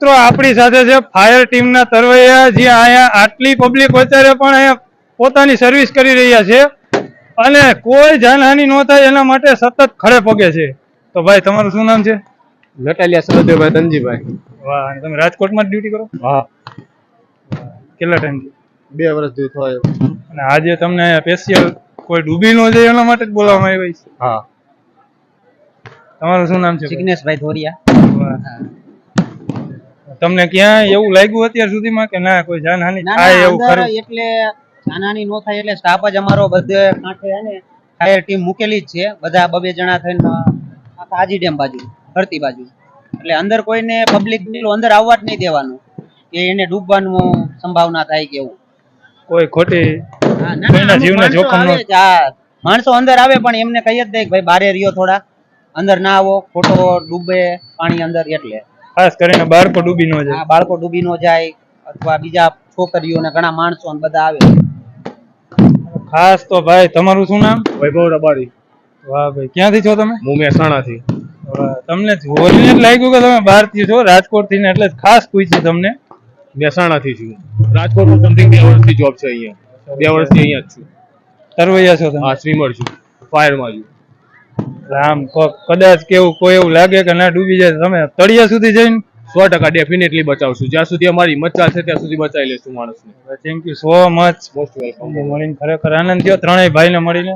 મિત્રો આપણી સાથે છે ફાયર ટીમના તરવૈયા, જે અહીંયા આટલી પબ્લિક વચ્ચે પણ અહીંયા પોતાની સર્વિસ કરી રહ્યા છે અને કોઈ જાનહાનિ ન થાય એના માટે સતત ખડે પગે છે. તો ભાઈ તમારું શું નામ છે? લટાલિયા સરદેવભાઈ ધનજીભાઈ. વાહ. અને તમે રાજકોટમાં જ ડ્યુટી કરો? હા. કેટલા ટાઈમથી? 2 વર્ષથી થયો. અને આજે તમને સ્પેશિયલ કોઈ ડૂબી ન જાય એના માટે જ બોલાવવામાં આવ્યા છે? હા. તમારું શું નામ છે? જિગ્નેશભાઈ ધોરિયા. તમને ક્યાં એવું લાગ્યું અત્યાર સુધીમાં કે ના કોઈ જાનહાનિ થાય એવું ખરું? એટલે જાનહાનિ નો થાય એટલે સ્ટાફ જ અમારો બધે કાંઠે અને ફાયર ટીમ મૂકેલી જ છે. બધા 2 જણા થઈને આખા આજી ડેમ બાજુ, ધરતી બાજુ. એટલે અંદર કોઈને પબ્લિક અંદર આવવા જ નહીં દેવાનું કે એને ડૂબવાનું સંભાવના થાય કે એવું કોઈ ખોટી કોઈના જીવને જોખમ ન. માણસો અંદર આવે પણ એમને કહી જ દે કે ભાઈ બારે રહ્યો, થોડા અંદર ના આવો, ખોટો ડૂબે પાણી અંદર. એટલે ખાસ કરીને બાળકો ડૂબી ન જાય. હા, બાળકો ડૂબી ન જાય અથવા બીજા છોકરીઓ ને ઘણા માણસો બધા આવે. ખાસ તો ભાઈ તમારું શું નામ? વૈભવ રબારી. વાહ ભાઈ, ક્યાંથી છો તમે? હું મહેસાણાથી. તમને જોઈને જ લાગ્યું કે તમે બહારથી છો, રાજકોટ થી ને, એટલે ખાસ પૂછી તમને. મહેસાણાથી છું. રાજકોટમાં સમથિંગ 2 વર્ષથી જોબ છે અહીંયા. 2 વર્ષથી અહીંયા જ છું. તરવૈયા છો તમે? હા, સ્વિમર છું, ફાયરમાં છું. આમ કદાચ કેવું કોઈ એવું લાગે કે ના ડૂબી જાય, તમે તળિયા સુધી જઈને 100% ડેફિનેટલી બચાવશું. જ્યાં સુધી અમારી હિંમત ચાલશે ત્યાં સુધી બચાવી લેશું માણસને. Thank you so much. Most welcome. મળીને ખરેખર આનંદ થયો ત્રણેય ભાઈને મળીને.